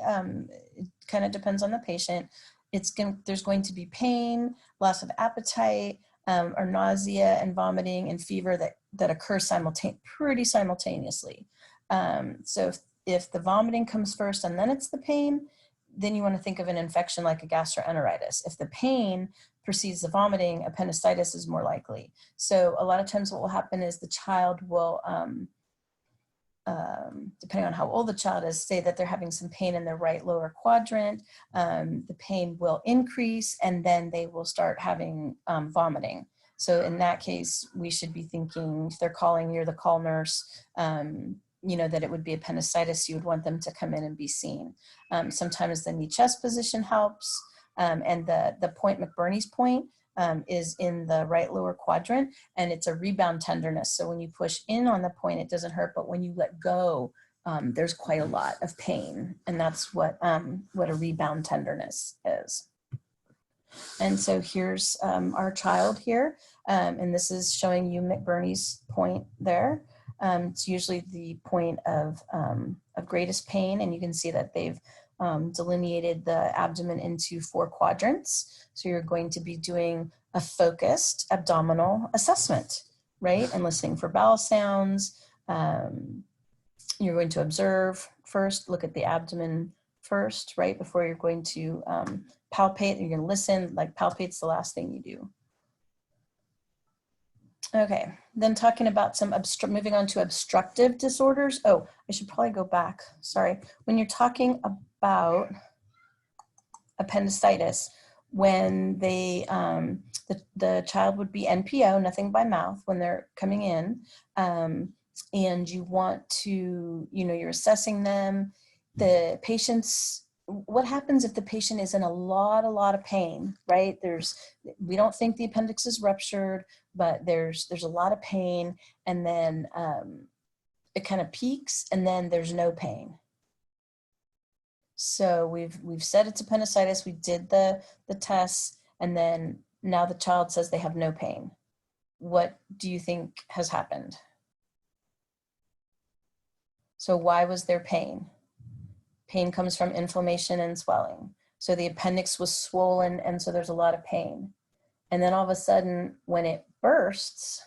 It kind of depends on the patient. There's going to be pain, loss of appetite, or nausea and vomiting and fever that occur pretty simultaneously. So if the vomiting comes first and then it's the pain, then you want to think of an infection like a gastroenteritis. If the pain precedes the vomiting, appendicitis is more likely. So a lot of times what will happen is the child will, depending on how old the child is, say that they're having some pain in their right lower quadrant. The pain will increase and then they will start having vomiting. So in that case, we should be thinking, if they're calling, you're the call nurse, that it would be appendicitis, you would want them to come in and be seen. Sometimes the knee chest position helps, and the point, McBurney's point, is in the right lower quadrant, and it's a rebound tenderness. So when you push in on the point, it doesn't hurt, but when you let go, there's quite a lot of pain, and that's what a rebound tenderness is. And so here's our child here, and this is showing you McBurney's point there. It's usually the point of greatest pain, and you can see that they've delineated the abdomen into 4 quadrants. So you're going to be doing a focused abdominal assessment, right? And listening for bowel sounds. You're going to observe first, look at the abdomen first, right? Before you're going to palpate, you're going to listen, like palpate's the last thing you do. Okay, then talking about moving on to obstructive disorders. Oh, I should probably go back, sorry. When you're talking about appendicitis, when they, the child would be NPO, nothing by mouth, when they're coming in, and you want to, you're assessing them, the patient's, what happens if the patient is in a lot of pain, right? We don't think the appendix is ruptured, but there's a lot of pain, and then it kind of peaks, and then there's no pain. So we've said it's appendicitis, we did the tests, and then now the child says they have no pain. What do you think has happened? So why was there pain? Pain comes from inflammation and swelling. So the appendix was swollen, and so there's a lot of pain. And then all of a sudden, when it bursts,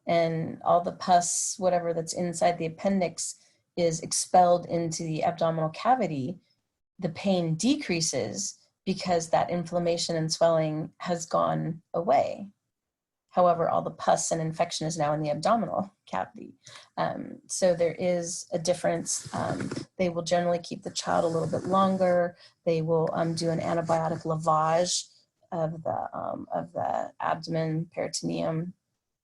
and all the pus, whatever that's inside the appendix, is expelled into the abdominal cavity, the pain decreases because that inflammation and swelling has gone away. However, all the pus and infection is now in the abdominal cavity. So there is a difference. They will generally keep the child a little bit longer. They will do an antibiotic lavage of the abdomen, peritoneum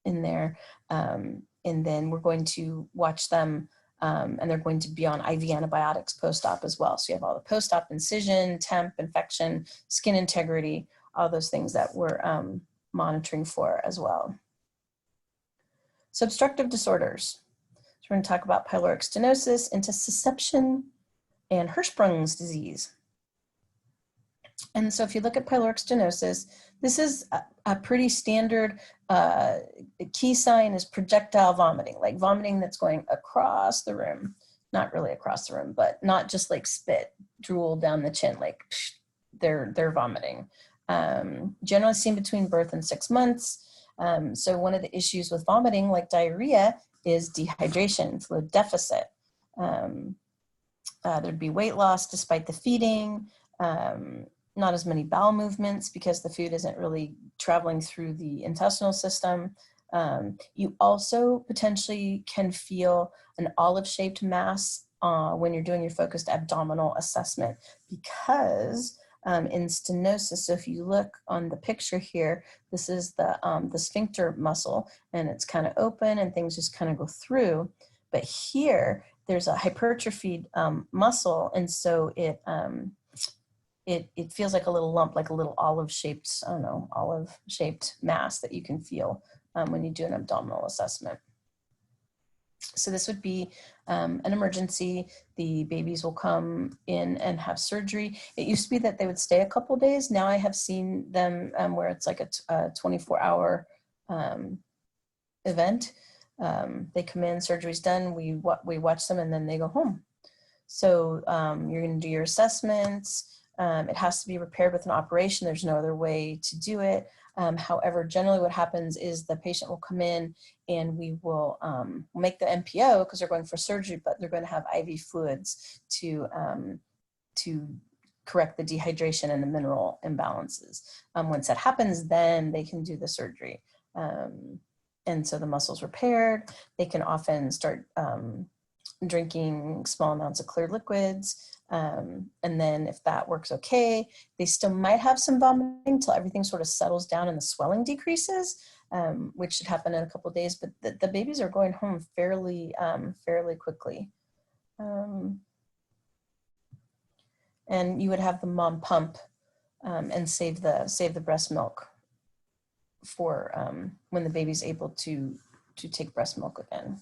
in there. And then we're going to watch them and they're going to be on IV antibiotics post-op as well. So you have all the post-op incision, temp, infection, skin integrity, all those things that we're monitoring for as well. So obstructive disorders. So we're going to talk about pyloric stenosis, intussusception, and Hirschsprung's disease. And so if you look at pyloric stenosis, this is a pretty standard key sign is projectile vomiting, like vomiting that's going across the room, not really across the room, but not just like spit, drool down the chin, like psh, they're vomiting. Generally seen between birth and 6 months. So one of the issues with vomiting, like diarrhea, is dehydration, fluid deficit. There'd be weight loss despite the feeding, not as many bowel movements because the food isn't really traveling through the intestinal system. You also potentially can feel an olive-shaped mass when you're doing your focused abdominal assessment because in stenosis, so if you look on the picture here, this is the sphincter muscle and it's kind of open and things just kind of go through. But here, there's a hypertrophied muscle, and so it feels like a little lump, like a little olive-shaped, I don't know, olive-shaped mass that you can feel when you do an abdominal assessment. So this would be an emergency. The babies will come in and have surgery. It used to be that they would stay a couple days. Now I have seen them where it's like a 24-hour event. They come in, surgery's done, we watch them, and then they go home. So you're going to do your assessments. It has to be repaired with an operation. There's no other way to do it. However, generally what happens is the patient will come in and we will make the MPO because they're going for surgery, but they're going to have IV fluids to correct the dehydration and the mineral imbalances. Once that happens, then they can do the surgery. And so the muscle's repaired. They can often start drinking small amounts of clear liquids. And then if that works okay, they still might have some vomiting until everything sort of settles down and the swelling decreases, which should happen in a couple of days, but the babies are going home fairly quickly. And you would have the mom pump and save the breast milk for when the baby's able to take breast milk again.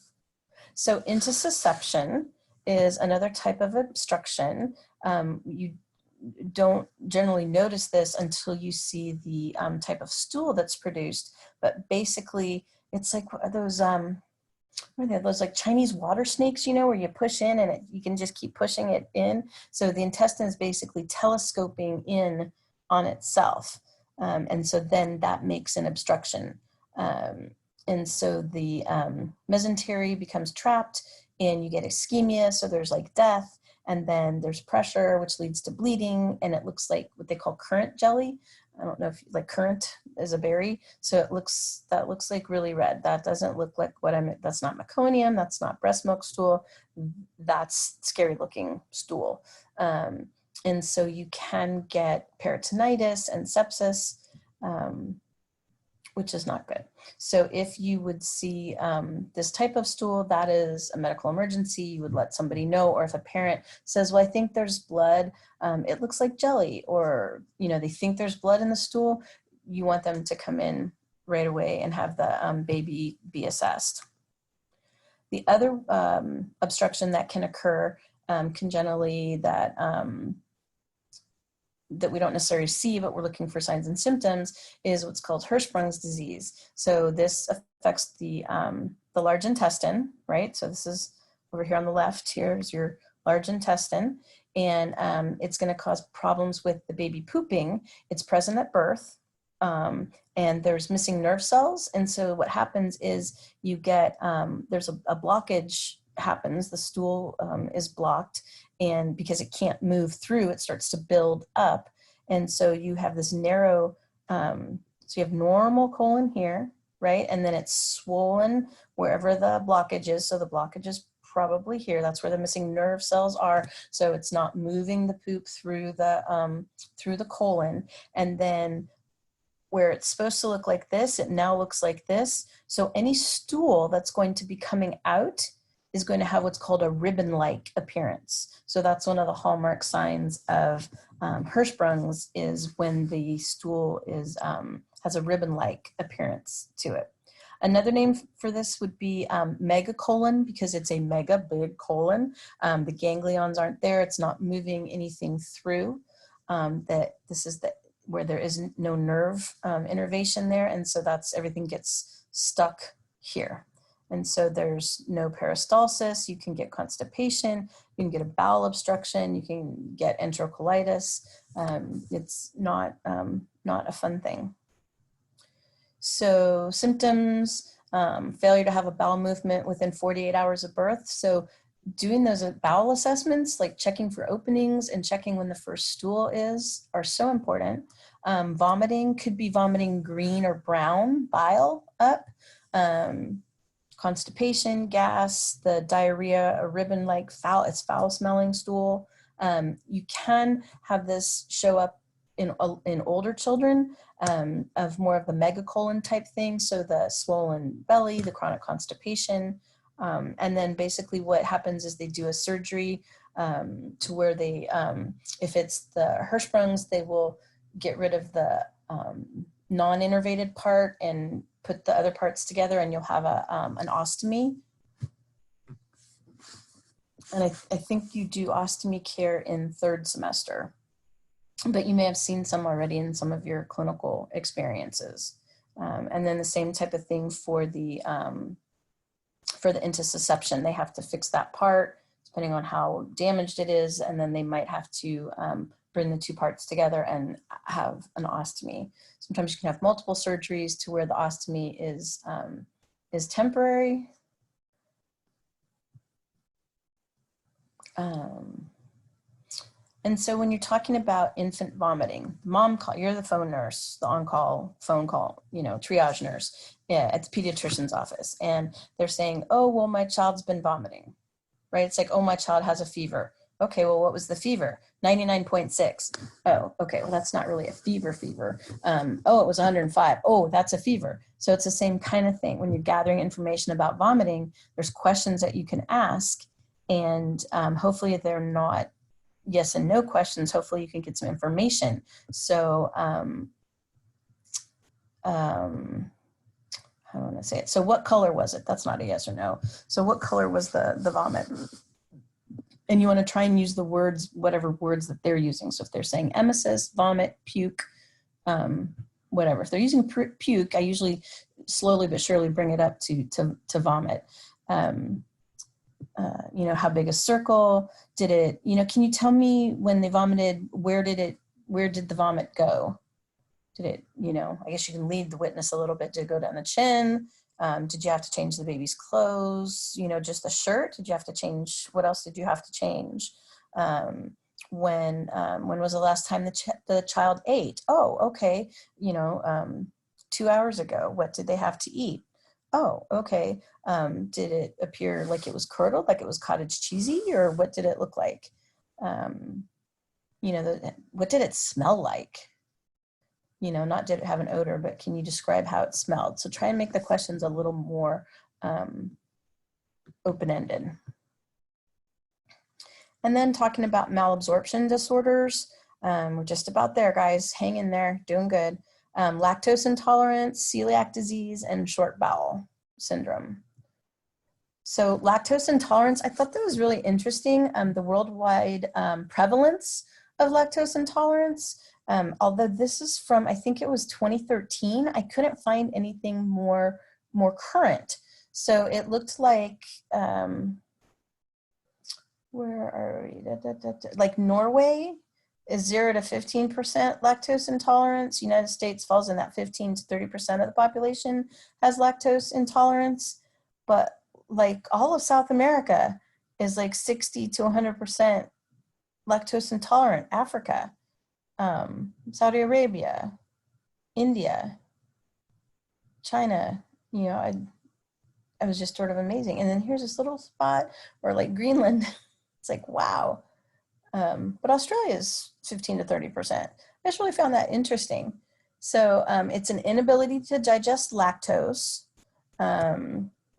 So intussusception is another type of obstruction. You don't generally notice this until you see the type of stool that's produced, but basically it's like those those like Chinese water snakes, you know, where you push in and you can just keep pushing it in. So the intestine is basically telescoping in on itself. And so then that makes an obstruction. And so the mesentery becomes trapped and you get ischemia, so there's like death, and then there's pressure, which leads to bleeding, and it looks like what they call currant jelly. I don't know if, like, currant is a berry, so that looks like really red. That doesn't look like that's not meconium, that's not breast milk stool, that's scary looking stool. And so you can get peritonitis and sepsis, which is not good. So if you would see this type of stool, that is a medical emergency. You would let somebody know, or if a parent says, well, I think there's blood, it looks like jelly, or, you know, they think there's blood in the stool, you want them to come in right away and have the baby be assessed. The other obstruction that can occur congenitally that we don't necessarily see, but we're looking for signs and symptoms, is what's called HIRSCHSPRUNG disease. So this affects the large intestine, right? So this is over here on the left. Here's your large intestine, and it's going to cause problems with the baby pooping. It's present at birth, and there's missing nerve cells. And so what happens is you get there's a blockage happens. The stool is blocked, and because it can't move through, it starts to build up. And so you have this narrow, so you have normal colon here, right? And then it's swollen wherever the blockage is. So the blockage is probably here. That's where the missing nerve cells are. So it's not moving the poop through the colon. And then where it's supposed to look like this, it now looks like this. So any stool that's going to be coming out is going to have what's called a ribbon-like appearance. So that's one of the hallmark signs of HIRSCHSPRUNG's, is when the stool is, has a ribbon-like appearance to it. Another name for this would be megacolon, because it's a mega big colon. The ganglions aren't there. It's not moving anything through. That this is where there is no nerve innervation there. And so that's, everything gets stuck here. And so there's no peristalsis. You can get constipation. You can get a bowel obstruction. You can get enterocolitis. It's not a fun thing. So symptoms, failure to have a bowel movement within 48 hours of birth. So doing those bowel assessments, like checking for openings and checking when the first stool is, are so important. Vomiting, could be vomiting green or brown bile up. Constipation, gas, the diarrhea, a ribbon-like foul, it's foul-smelling stool. You can have this show up in older children, of more of the megacolon type thing. So the swollen belly, the chronic constipation. And then basically what happens is they do a surgery to where they, if it's the HIRSCHSPRUNG's, they will get rid of the non-innervated part and put the other parts together, and you'll have an ostomy. And I think you do ostomy care in 3rd semester, but you may have seen some already in some of your clinical experiences. And then the same type of thing for the intussusception. They have to fix that part depending on how damaged it is, and then they might have to bring the 2 parts together and have an ostomy. Sometimes you can have multiple surgeries to where the ostomy is temporary. And so when you're talking about infant vomiting, mom call, you're the phone nurse, the on-call phone call, triage nurse, at the pediatrician's office, and they're saying, oh, well, my child's been vomiting, right? It's like, oh, my child has a fever. Okay, well, what was the fever? 99.6. Oh, okay, well, that's not really a fever. Oh, it was 105. Oh, that's a fever. So it's the same kind of thing. When you're gathering information about vomiting, there's questions that you can ask, and hopefully they're not yes and no questions. Hopefully you can get some information. So how do I want to say it? So what color was it? That's not a yes or no. So what color was the vomit? And you want to try and use the words, whatever words that they're using. So if they're saying emesis, vomit, puke, whatever. If they're using puke, I usually slowly but surely bring it up to vomit. How big a circle did it, can you tell me when they vomited, where did the vomit go? Did it, I guess you can lead the witness a little bit. Did it go down the chin? Did you have to change the baby's clothes? Just the shirt? Did you have to change? What else did you have to change? When was the last time the child ate? Oh, okay. 2 hours ago. What did they have to eat? Oh, okay. Did it appear like it was curdled, like it was cottage cheesy, or what did it look like? What did it smell like? Not did it have an odor, but can you describe how it smelled? So try and make the questions a little more open-ended. And then talking about malabsorption disorders, we're just about there, guys. Hang in there, doing good. Lactose intolerance, celiac disease, and short bowel syndrome. So lactose intolerance, I thought that was really interesting. The worldwide prevalence of lactose intolerance, although this is from, I think it was 2013, I couldn't find anything more current. So it looked like, where are we? Like Norway is 0 to 15% lactose intolerance. United States falls in that 15 to 30% of the population has lactose intolerance. But like all of South America is like 60 to 100% lactose intolerant. Africa, Saudi Arabia, India, China, I was just sort of amazing. And then here's this little spot, or like Greenland. It's like, wow. But Australia is 15 to 30%. I just really found that interesting. So it's an inability to digest lactose.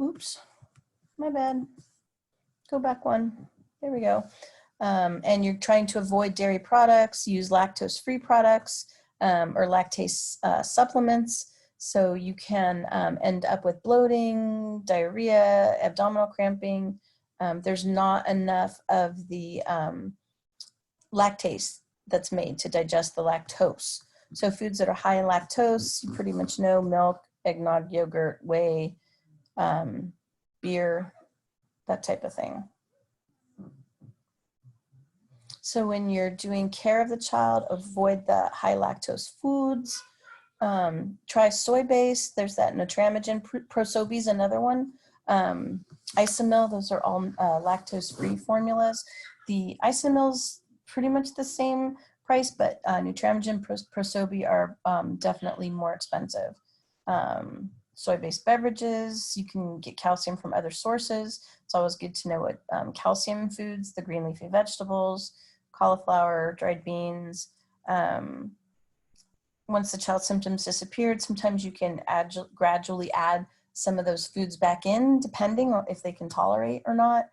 Oops, my bad. Go back one. There we go. And you're trying to avoid dairy products, use lactose-free products or lactase supplements. So you can end up with bloating, diarrhea, abdominal cramping. There's not enough of the lactase that's made to digest the lactose. So foods that are high in lactose, you pretty much know: milk, eggnog, yogurt, whey, beer, that type of thing. So when you're doing care of the child, avoid the high lactose foods. Try soy-based. There's that Nutramigen. Prosobi is another one. Isomil, those are all lactose-free formulas. The Isomil's pretty much the same price, but Nutramigen, Prosobi are definitely more expensive. Soy-based beverages, you can get calcium from other sources. It's always good to know what calcium foods, the green leafy vegetables, cauliflower, dried beans. Once the child's symptoms disappeared, sometimes you can gradually add some of those foods back in, depending on if they can tolerate or not.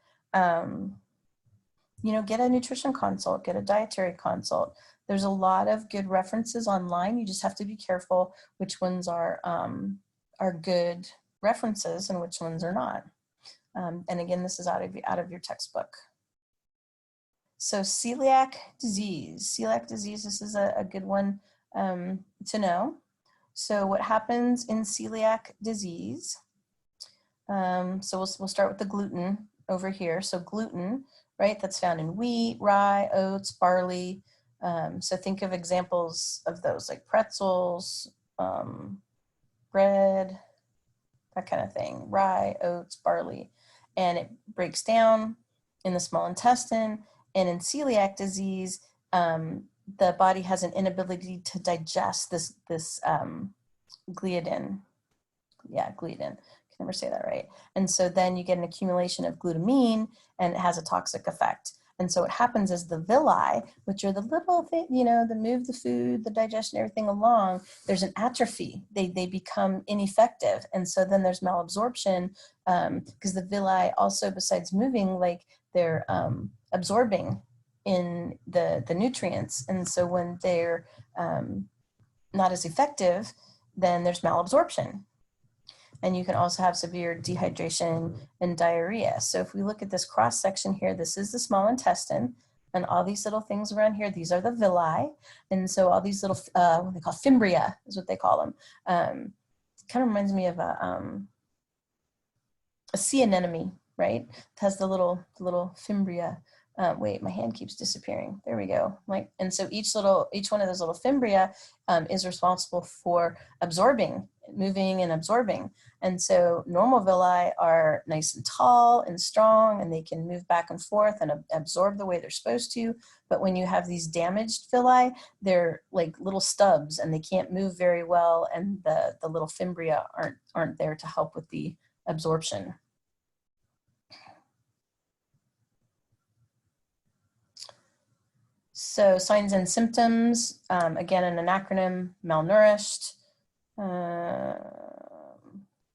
You know, get a nutrition consult, get a dietary consult. There's a lot of good references online. You just have to be careful which ones are good references and which ones are not. And again, this is out of your textbook. So celiac disease. Celiac disease, this is a good one to know. So what happens in celiac disease? So we'll start with the gluten over here. So gluten, right, that's found in wheat, rye, oats, barley. So think of examples of those, like pretzels, bread, that kind of thing, rye, oats, barley. And it breaks down in the small intestine. And in celiac disease, the body has an inability to digest this gliadin. Yeah, gliadin. I can never say that right. And so then you get an accumulation of glutamine, and it has a toxic effect. And so what happens is the villi, which are the little thing, you know, that move the food, the digestion, everything along, there's an atrophy. They become ineffective. And so then there's malabsorption because the villi also, besides moving, like they're absorbing in the nutrients. And so when they're not as effective, then there's malabsorption. And you can also have severe dehydration and diarrhea. So if we look at this cross section here, this is the small intestine, and all these little things around here, these are the villi. And so all these little, what they call fimbria is what they call them. Kind of reminds me of a sea anemone, right? It has the little fimbria. Wait, my hand keeps disappearing. There we go. And so each one of those little fimbria is responsible for absorbing, moving and absorbing. And so normal villi are nice and tall and strong, and they can move back and forth and absorb the way they're supposed to. But when you have these damaged villi, they're like little stubs and they can't move very well. And the little fimbria aren't there to help with the absorption. So signs and symptoms, again, in an acronym, malnourished.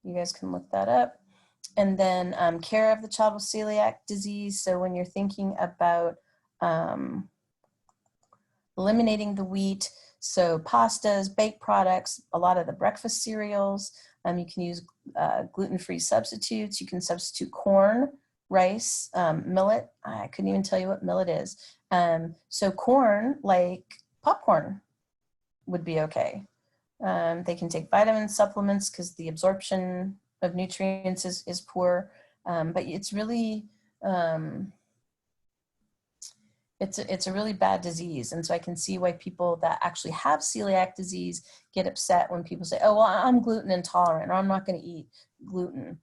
You guys can look that up. And then care of the child with celiac disease. So when you're thinking about eliminating the wheat, so pastas, baked products, a lot of the breakfast cereals, you can use gluten-free substitutes. You can substitute corn, rice, millet. I couldn't even tell you what millet is. So corn, like popcorn, would be okay. They can take vitamin supplements because the absorption of nutrients is poor. But it's really, it's a really bad disease. And so I can see why people that actually have celiac disease get upset when people say, oh, well, I'm gluten intolerant, or I'm not going to eat gluten,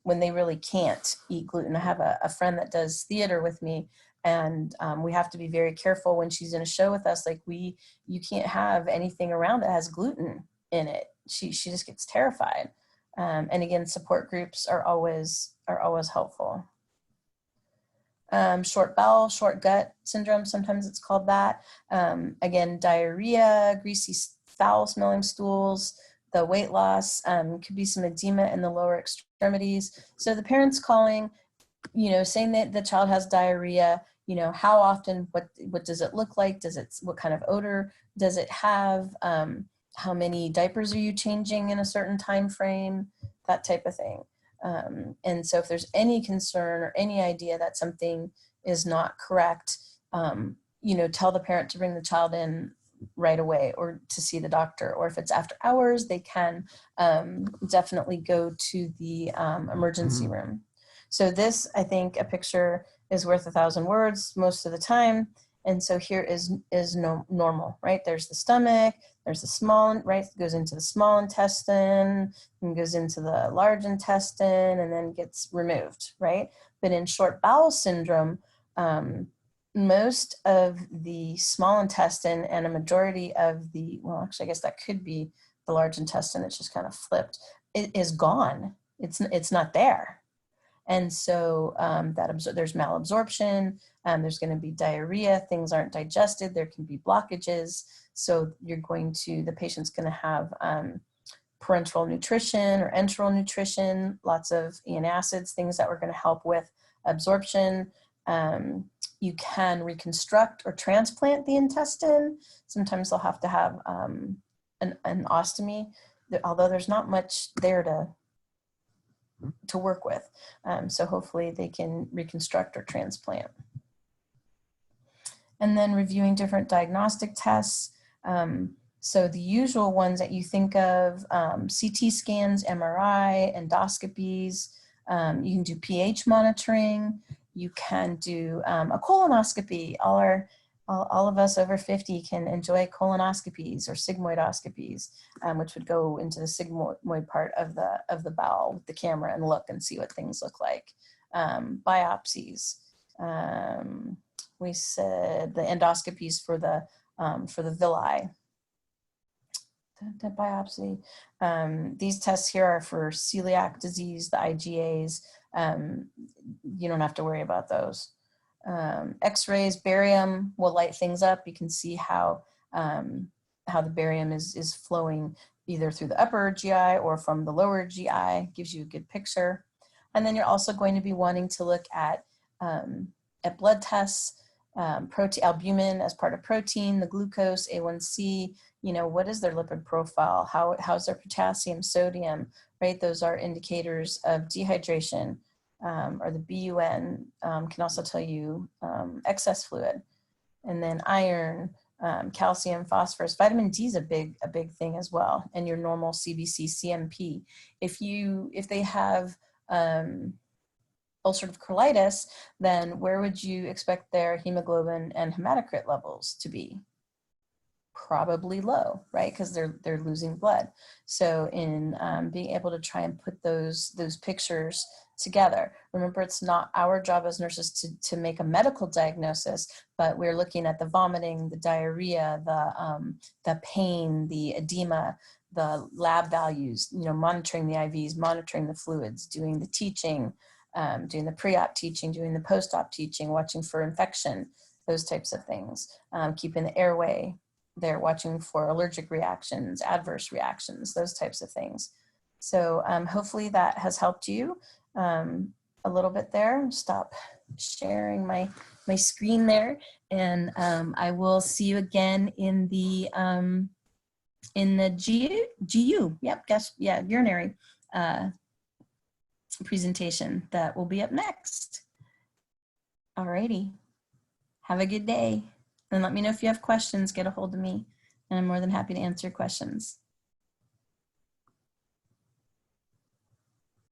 when they really can't eat gluten. I have a friend that does theater with me, and we have to be very careful when she's in a show with us. Like you can't have anything around that has gluten in it. She just gets terrified. And again, support groups are always helpful. Short bowel, short gut syndrome, sometimes it's called that. Again, diarrhea, greasy, foul smelling stools, the weight loss, could be some edema in the lower extremities. So the parents calling, you know, saying that the child has diarrhea, you know, how often, what does it look like? What kind of odor does it have? How many diapers are you changing in a certain time frame? That type of thing. And so if there's any concern or any idea that something is not correct, you know, tell the parent to bring the child in right away or to see the doctor, or if it's after hours, they can definitely go to the emergency room. So this, I think, a picture is worth 1,000 words most of the time. And so here is normal, right? There's the stomach, there's the small, right? It goes into the small intestine and goes into the large intestine and then gets removed, right? But in short bowel syndrome, most of the small intestine and a majority of the, well, actually, I guess that could be the large intestine, it's just kind of flipped, it is gone. It's not there. And so there's malabsorption, there's going to be diarrhea, things aren't digested, there can be blockages. So the patient's going to have parenteral nutrition or enteral nutrition, lots of antacids, things that we're going to help with absorption. You can reconstruct or transplant the intestine. Sometimes they'll have to have an ostomy, although there's not much there to work with. So hopefully they can reconstruct or transplant. And then reviewing different diagnostic tests. So the usual ones that you think of, CT scans, MRI, endoscopies, you can do pH monitoring, you can do a colonoscopy. All of us over 50 can enjoy colonoscopies or sigmoidoscopies, which would go into the sigmoid part of the bowel with the camera and look and see what things look like. Biopsies. We said the endoscopies for the villi. The biopsy. These tests here are for celiac disease, the IgAs. You don't have to worry about those. X-rays, barium will light things up. You can see how the barium is flowing either through the upper GI or from the lower GI, gives you a good picture. And then you're also going to be wanting to look at blood tests, protein, albumin as part of protein, the glucose, A1C, you know, what is their lipid profile? How's their potassium, sodium, right? Those are indicators of dehydration. Or the BUN can also tell you excess fluid. And then iron, calcium, phosphorus, vitamin D is a big thing as well. And your normal CBC, CMP. If they have ulcerative colitis, then where would you expect their hemoglobin and hematocrit levels to be? Probably low, right? Because they're losing blood. So in being able to try and put those pictures together. Remember, it's not our job as nurses to make a medical diagnosis, but we're looking at the vomiting, the diarrhea, the pain, the edema, the lab values, you know, monitoring the IVs, monitoring the fluids, doing the teaching, doing the pre-op teaching, doing the post-op teaching, watching for infection, those types of things, keeping the airway there, watching for allergic reactions, adverse reactions, those types of things. So hopefully that has helped you a little bit there. Stop sharing my screen there, and I will see you again in the GU. Yep, urinary presentation that will be up next. Alrighty, have a good day, and let me know if you have questions. Get a hold of me, and I'm more than happy to answer questions.